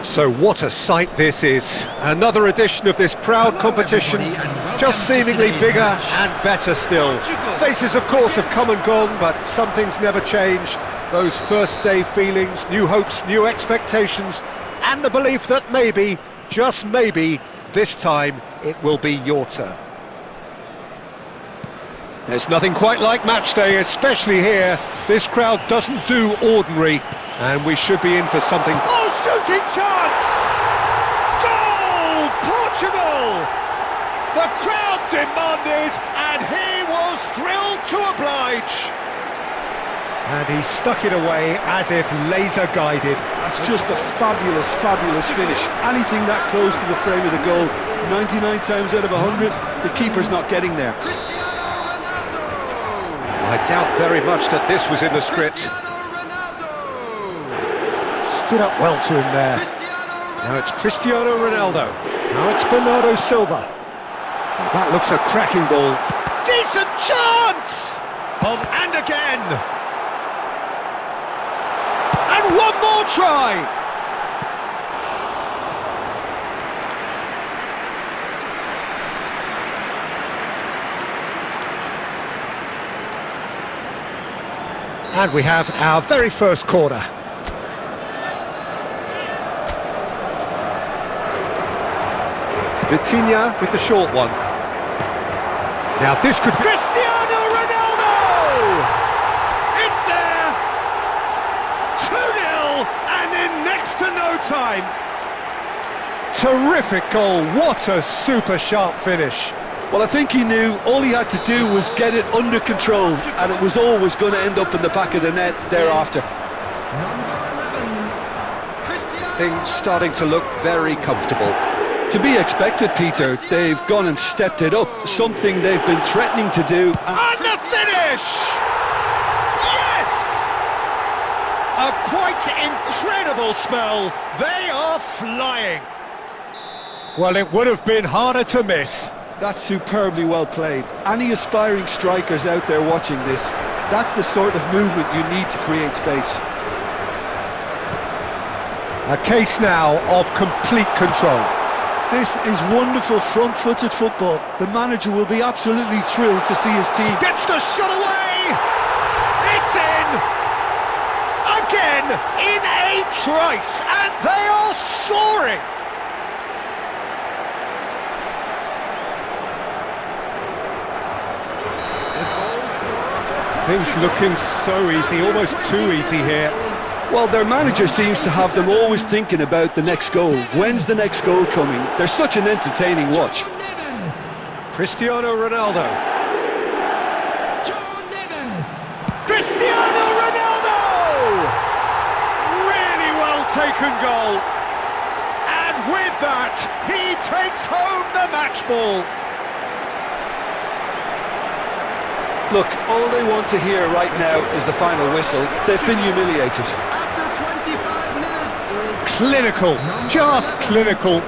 So what a sight this is. Another edition of this proud competition, just seemingly bigger and better still. Faces, of course, have come and gone, but some things never change. Those first day feelings, new hopes, new expectations, and the belief that maybe, just maybe, this time it will be your turn. There's nothing quite like match day, especially here. This crowd doesn't do ordinary, and we should be in for something. Oh, shooting chance! Goal! Portugal! The crowd demanded, and he was thrilled to oblige. And he stuck it away as if laser-guided. That's just a fabulous, fabulous finish. Anything that close to the frame of the goal, 99 times out of 100, the keeper's not getting there. I doubt very much that this was in the script. Stood up well to him there. Now it's Cristiano Ronaldo. Now it's Bernardo Silva. Oh, that looks a cracking ball. Decent chance! And again! And one more try! And we have our very first corner. Vitinha with the short one. Now this could be... Cristiano Ronaldo! It's there! 2-0 and in next to no time. Terrific goal, what a super sharp finish. Well, I think he knew all he had to do was get it under control, and it was always going to end up in the back of the net thereafter. Things starting to look very comfortable. To be expected, Peter. They've gone and stepped it up, something they've been threatening to do. And the finish! Yes! A quite incredible spell. They are flying. Well, it would have been harder to miss. That's superbly well played. Any aspiring strikers out there watching this, that's the sort of movement you need to create space. A case now of complete control. This is wonderful front-footed football. The manager will be absolutely thrilled to see his team. Gets the shot away! It's in! Again, in a trice, and they are soaring! Things looking so easy, almost too easy here. Well, their manager seems to have them always thinking about the next goal. When's the next goal coming? They're such an entertaining watch. Cristiano Ronaldo. Cristiano Ronaldo! Really well taken goal. And with that, he takes home the match ball. Look, all they want to hear right now is the final whistle. They've been humiliated. After 25 minutes is... Clinical, just clinical.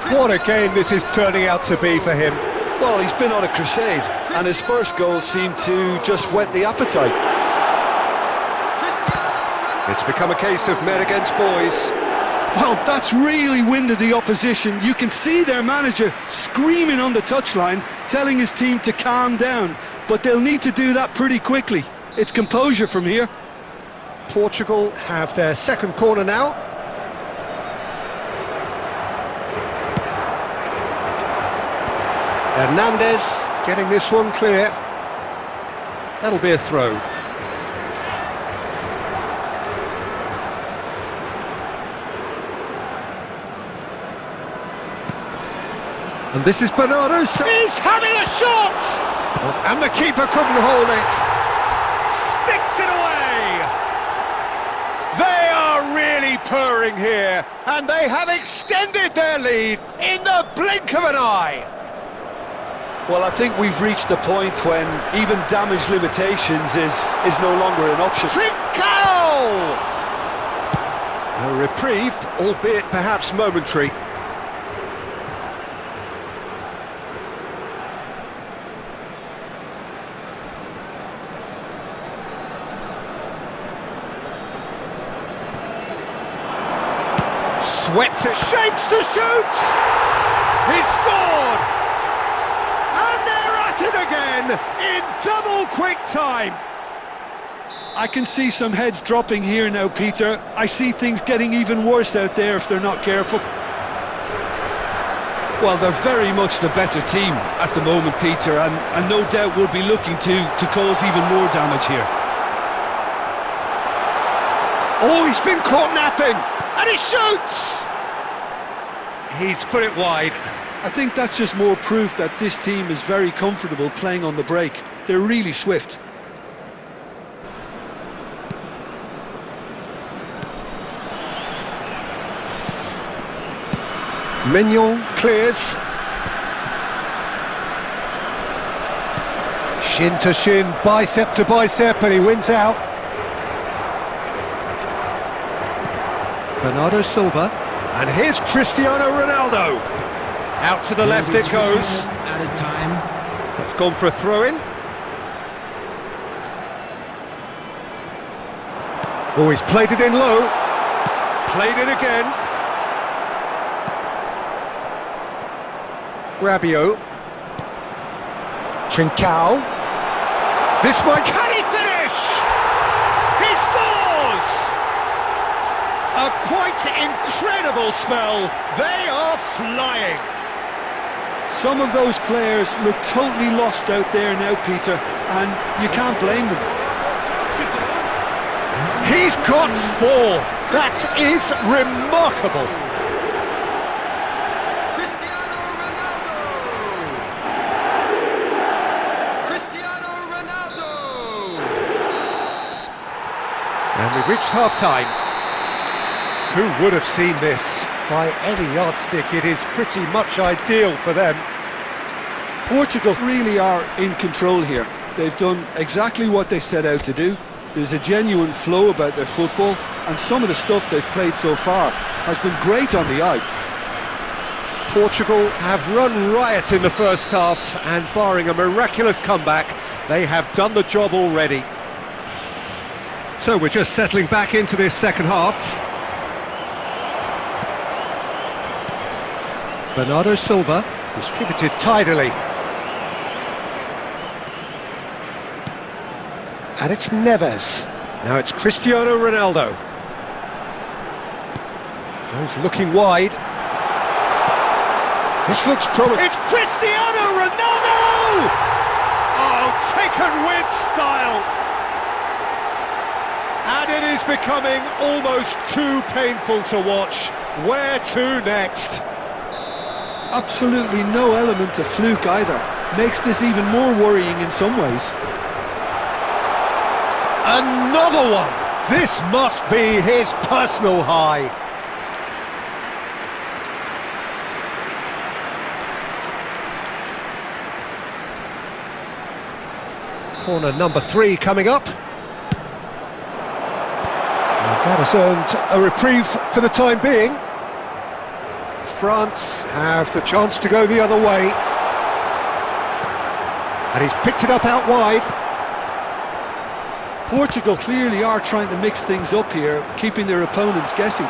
What a game this is turning out to be for him. Well, he's been on a crusade, and his first goal seemed to just whet the appetite. It's become a case of men against boys. Well, that's really winded the opposition. You can see their manager screaming on the touchline, telling his team to calm down. But they'll need to do that pretty quickly. It's composure from here. Portugal have their second corner now. Hernandez getting this one clear. That'll be a throw. And this is Bernardo. He's having a shot! And the keeper couldn't hold it. Sticks it away. They are really purring here, and they have extended their lead in the blink of an eye. Well, I think we've reached the point when even damage limitations is no longer an option. Trincao! A reprieve, albeit perhaps momentary. Swept it, shapes to shoot! He's scored! And they're at it again, in double quick time! I can see some heads dropping here now, Peter. I see things getting even worse out there if they're not careful. Well, they're very much the better team at the moment, Peter, and no doubt will be looking to cause even more damage here. Oh, he's been caught napping, and he shoots! He's put it wide. I think that's just more proof that this team is very comfortable playing on the break. They're really swift. Mignon clears. Shin to shin, bicep to bicep, and he wins out. Bernardo Silva, and here's Cristiano Ronaldo. Out to the left it goes. At a time. That's gone for a throw-in. Oh, he's played it in low. Played it again. Rabiot. Trincao. This might... Can he finish? He scores! A quite incredible spell. They are flying. Some of those players look totally lost out there now, Peter, and you can't blame them. He's got 4. That is remarkable. And we've reached half-time. Who would have seen this? By any yardstick, it is pretty much ideal for them. Portugal really are in control here. They've done exactly what they set out to do. There's a genuine flow about their football, and some of the stuff they've played so far has been great on the eye. Portugal have run riot in the first half, and barring a miraculous comeback, they have done the job already. So we're just settling back into this second half. Bernardo Silva, distributed tidily. And it's Neves. Now it's Cristiano Ronaldo. Goes looking wide. This looks promising. It's Cristiano Ronaldo! Oh, taken with style. And it is becoming almost too painful to watch. Where to next? Absolutely no element of fluke either. Makes this even more worrying in some ways. Another one! This must be his personal high. Corner number 3 coming up. That has earned a reprieve for the time being. France have the chance to go the other way. And he's picked it up out wide. Portugal clearly are trying to mix things up here, keeping their opponents guessing.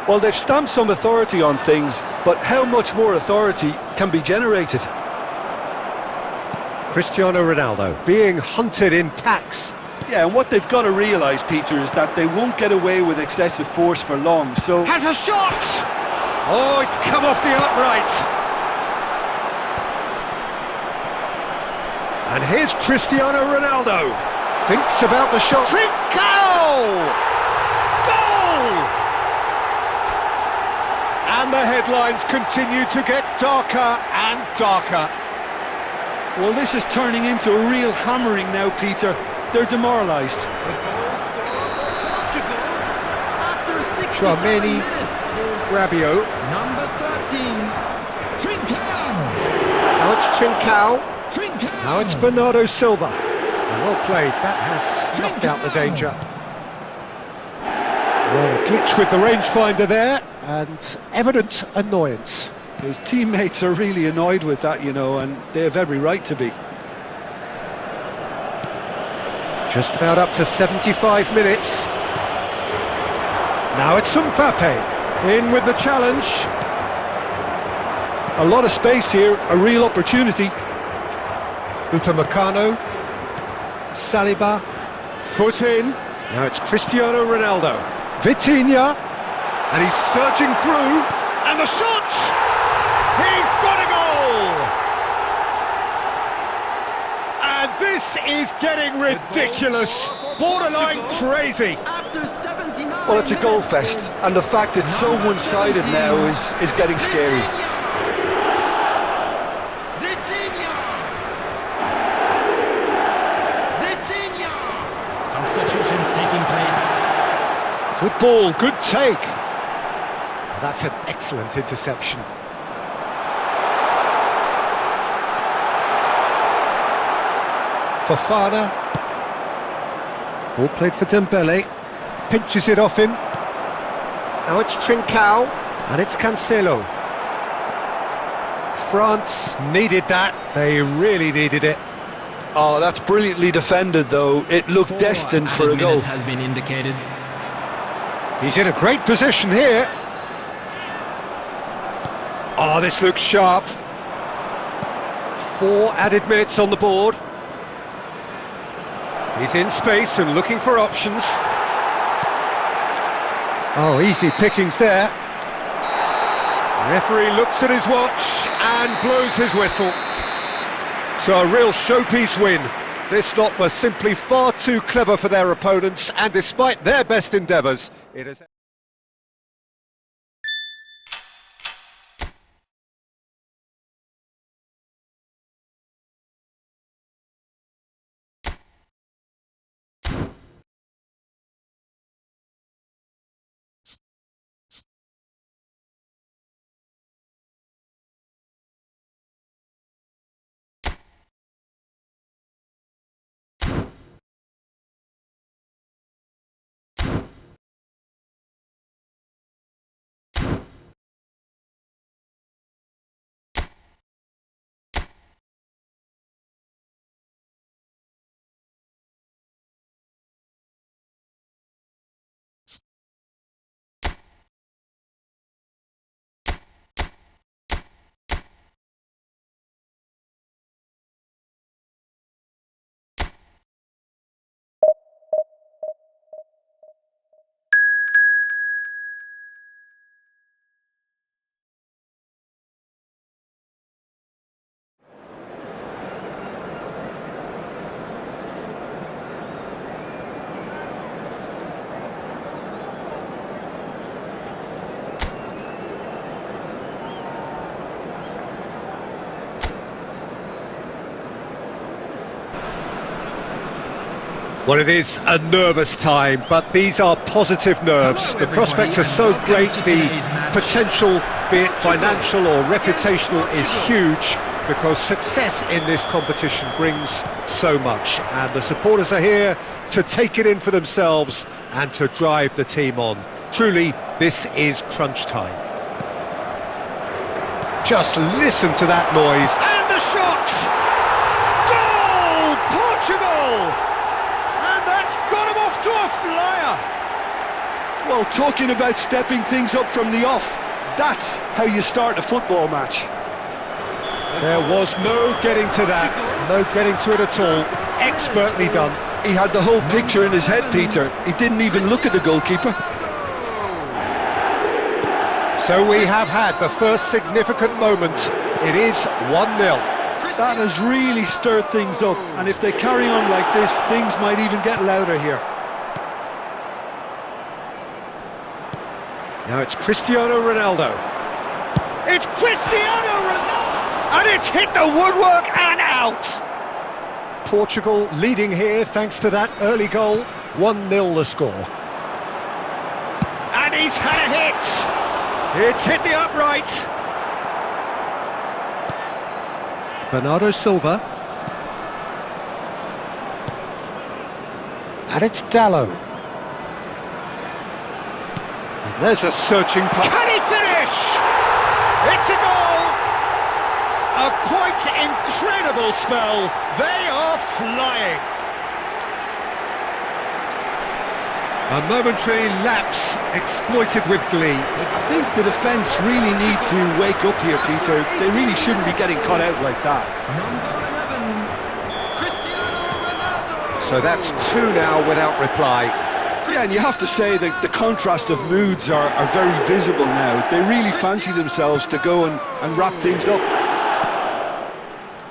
Well, they've stamped some authority on things, but how much more authority can be generated? Cristiano Ronaldo being hunted in packs. Yeah, and what they've got to realise, Peter, is that they won't get away with excessive force for long, so... Has a shot! Oh, it's come off the upright. And here's Cristiano Ronaldo. Thinks about the shot. Trincao! Goal! And the headlines continue to get darker and darker. Well, this is turning into a real hammering now, Peter. They're demoralised. Tchouaméni, Rabiot. Number 13, Trincao. Now it's Trincao. Now it's Bernardo Silva. Well played, that has snuffed out the danger. Well, a glitch with the rangefinder there, and evident annoyance. His teammates are really annoyed with that, you know, and they have every right to be. Just about up to 75 minutes. Now it's Mbappe, in with the challenge. A lot of space here, a real opportunity. Upamecano, Saliba, foot in. Now it's Cristiano Ronaldo. Vitinha, and he's surging through, and the shot! He's got a goal! And this is getting ridiculous, borderline crazy. After 79 Well, it's a goal minutes. fest, and the fact it's so one-sided now is getting scary. Substitutions taking place. Good ball, good take. That's an excellent interception. Fofana. Ball played for Dembele. Pinches it off him. Now it's Trincao. And it's Cancelo. France needed that. They really needed it. Oh, that's brilliantly defended, though. It looked destined for a goal. Has been indicated. He's in a great position here. Oh, this looks sharp. 4 added minutes on the board. He's in space and looking for options. Oh, easy pickings there. Referee looks at his watch and blows his whistle. So a real showpiece win. This lot were simply far too clever for their opponents, and despite their best endeavours, it is... Well, it is a nervous time, but these are positive nerves. The prospects are so great, the potential, be it financial or reputational, is huge, because success in this competition brings so much. And the supporters are here to take it in for themselves and to drive the team on. Truly, this is crunch time. Just listen to that noise. And the shot! Goal! Portugal! And that's got him off to a flyer! Well, talking about stepping things up from the off, that's how you start a football match. There was no getting to that, no getting to it at all. Expertly done. He had the whole picture in his head, Peter. He didn't even look at the goalkeeper. So we have had the first significant moment. It is 1-0. That has really stirred things up, and if they carry on like this, things might even get louder here. Now it's Cristiano Ronaldo. It's Cristiano Ronaldo! And it's hit the woodwork and out! Portugal leading here thanks to that early goal. 1-0 the score. And he's had a hit! It's hit the upright. Bernardo Silva. And it's Dallo. And there's a searching pass. Can he finish? It's a goal! A quite incredible spell. They are flying. A momentary lapse exploited with glee. I think the defence really need to wake up here, Peter. They really shouldn't be getting caught out like that. Number 11, Cristiano Ronaldo. So that's two now without reply. Yeah, and you have to say that the contrast of moods are very visible now. They really fancy themselves to go and wrap things up.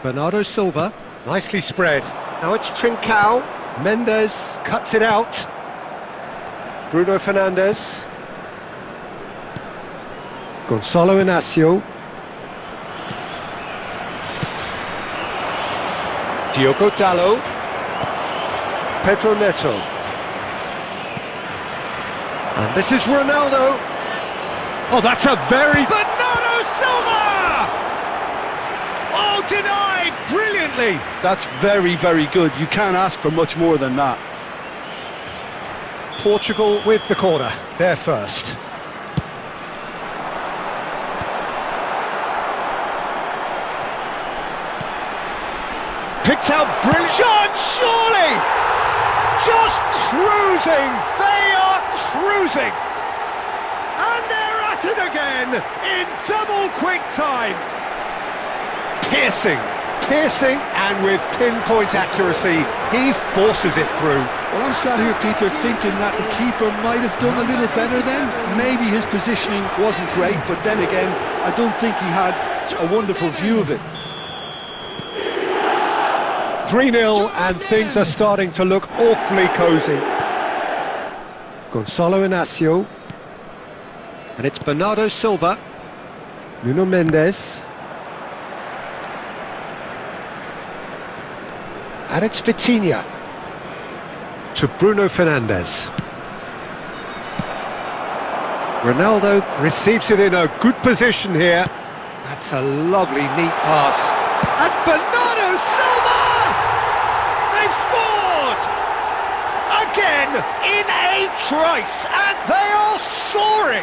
Bernardo Silva, nicely spread. Now it's Trincao. Mendes cuts it out. Bruno Fernandes. Gonzalo Inacio. Diogo Dalot. Pedro Neto. And this is Ronaldo. Oh, that's a very... Bernardo Silva! Oh, denied brilliantly. That's very, very good. You can't ask for much more than that. Portugal with the corner, they're first. Picked out brilliant shot, surely! Just cruising, they are cruising! And they're at it again, in double quick time! Piercing, and with pinpoint accuracy, he forces it through. Well, I'm sat here, Peter, thinking that the keeper might have done a little better then. Maybe his positioning wasn't great, but then again, I don't think he had a wonderful view of it. 3-0, and things are starting to look awfully cosy. Gonzalo Inacio. And it's Bernardo Silva. Nuno Mendes. And it's Vitinha. To Bruno Fernandes. Ronaldo receives it in a good position here. That's a lovely, neat pass. And Bernardo Silva! They've scored! Again, in a trice, and they are soaring!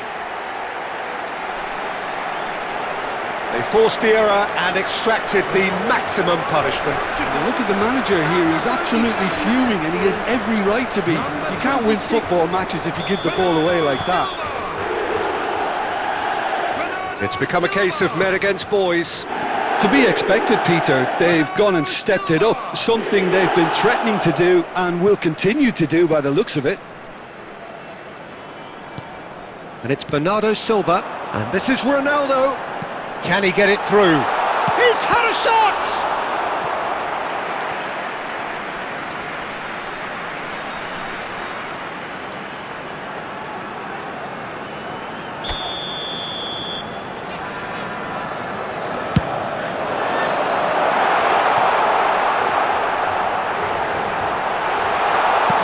They forced the error and extracted the maximum punishment. Now look at the manager here, he's absolutely fuming and he has every right to be. You can't win football matches if you give the ball away like that. It's become a case of men against boys. To be expected, Peter. They've gone and stepped it up, something they've been threatening to do and will continue to do by the looks of it. And it's Bernardo Silva, and this is Ronaldo. Can he get it through? He's had a shot!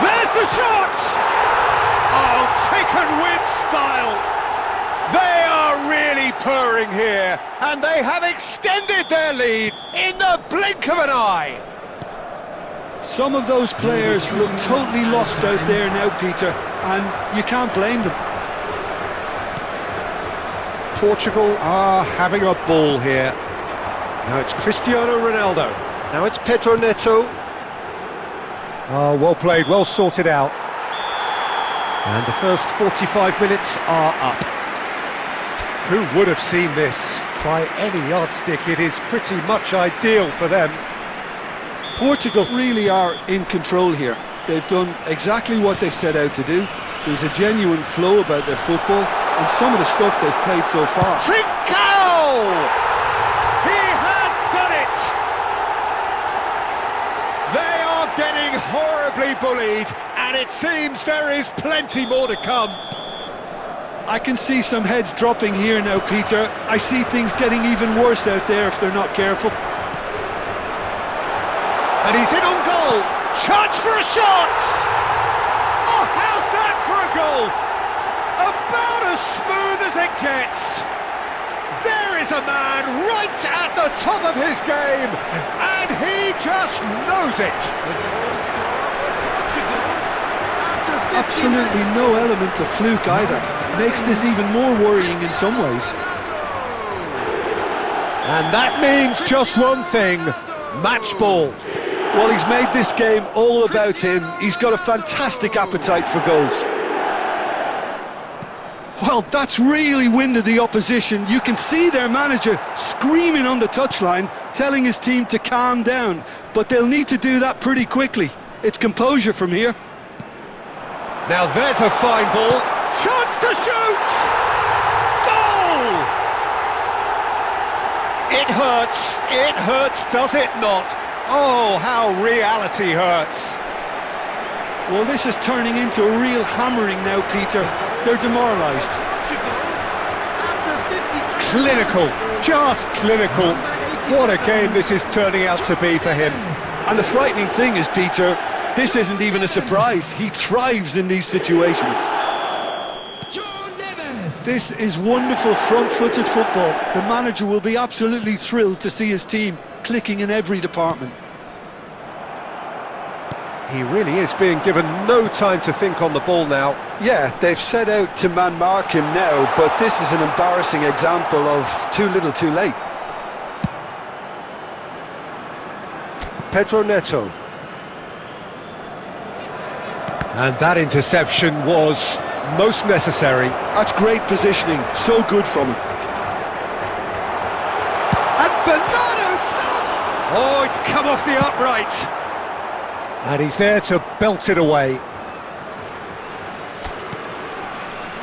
There's the shot! Oh, taken with style! They are really purring here, and they have extended their lead in the blink of an eye. Some of those players look totally lost out there now, Peter, and you can't blame them. Portugal are having a ball here. Now it's Cristiano Ronaldo. Now it's Pedro Neto. Oh, well played, well sorted out. And the first 45 minutes are up. Who would have seen this? By any yardstick, it is pretty much ideal for them. Portugal really are in control here. They've done exactly what they set out to do. There's a genuine flow about their football and some of the stuff they've played so far. Trincao! He has done it! They are getting horribly bullied, and it seems there is plenty more to come. I can see some heads dropping here now, Peter. I see things getting even worse out there if they're not careful. And he's in on goal. Chance for a shot! Oh, how's that for a goal? About as smooth as it gets. There is a man right at the top of his game, and he just knows it. Absolutely no element of fluke either. Makes this even more worrying in some ways. And that means just one thing, match ball. Well, he's made this game all about him. He's got a fantastic appetite for goals. Well, that's really winded the opposition. You can see their manager screaming on the touchline, telling his team to calm down. But they'll need to do that pretty quickly. It's composure from here. Now there's a fine ball. Chance to shoot! Goal! It hurts, does it not? Oh, how reality hurts. Well, this is turning into a real hammering now, Peter. They're demoralised. Clinical, just clinical. What a game this is turning out to be for him. And the frightening thing is, Peter, this isn't even a surprise. He thrives in these situations. This is wonderful front-footed football. The manager will be absolutely thrilled to see his team clicking in every department. He really is being given no time to think on the ball now. Yeah, they've set out to man-mark him now, but this is an embarrassing example of too little too late. Pedro Neto. And that interception was most necessary. That's great positioning, so good from him. And Bernardo Silva! Oh, it's come off the upright. And he's there to belt it away.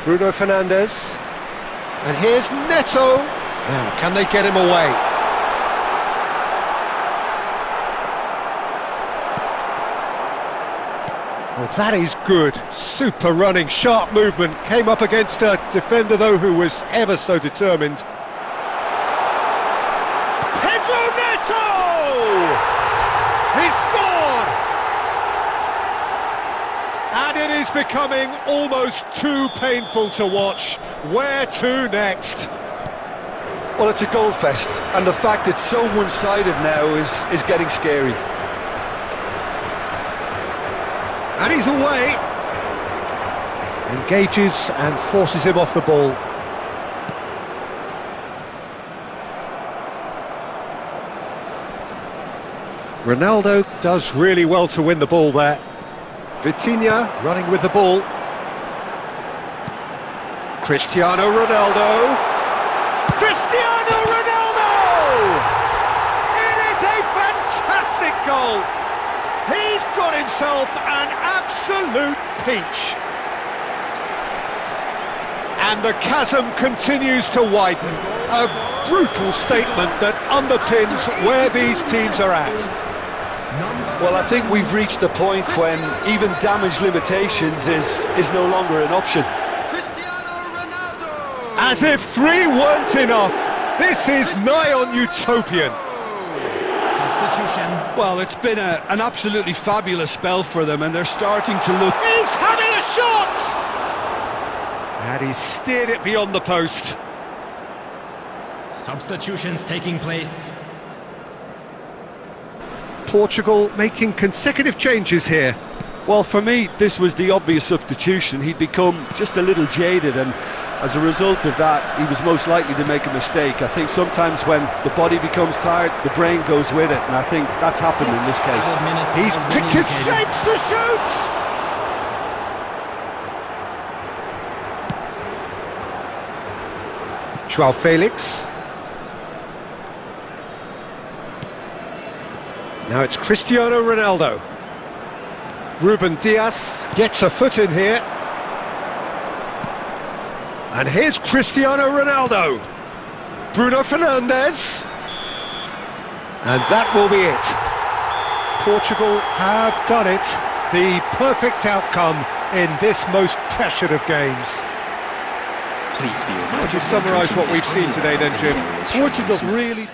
Bruno Fernandes. And here's Neto. Now, can they get him away? Well, that is good. Super running, sharp movement. Came up against a defender, though, who was ever so determined. Pedro Neto! He's scored! And it is becoming almost too painful to watch. Where to next? Well, it's a goal fest, and the fact it's so one-sided now is getting scary. And he's away. Engages and forces him off the ball. Ronaldo does really well to win the ball there. Vitinha running with the ball. Cristiano Ronaldo. Cristiano Ronaldo! It is a fantastic goal. He's got himself an absolute peach. And the chasm continues to widen. A brutal statement that underpins where these teams are at. Well, I think we've reached the point when even damage limitations is no longer an option. As if 3 weren't enough, this is nigh on utopian. Well, it's been an absolutely fabulous spell for them, and they're starting to look... He's having a shot! And he's steered it beyond the post. Substitutions taking place. Portugal making consecutive changes here. Well, for me, this was the obvious substitution. He'd become just a little jaded, and as a result of that, he was most likely to make a mistake. I think sometimes when the body becomes tired, the brain goes with it, and I think that's happened in this case. He's picked his shapes to shoot! Joao Felix. Now it's Cristiano Ronaldo. Ruben Dias gets a foot in here. And here's Cristiano Ronaldo. Bruno Fernandes. And that will be it. Portugal have done it. The perfect outcome in this most pressured of games. How would you summarise what we've seen today then, Jim? Portugal really...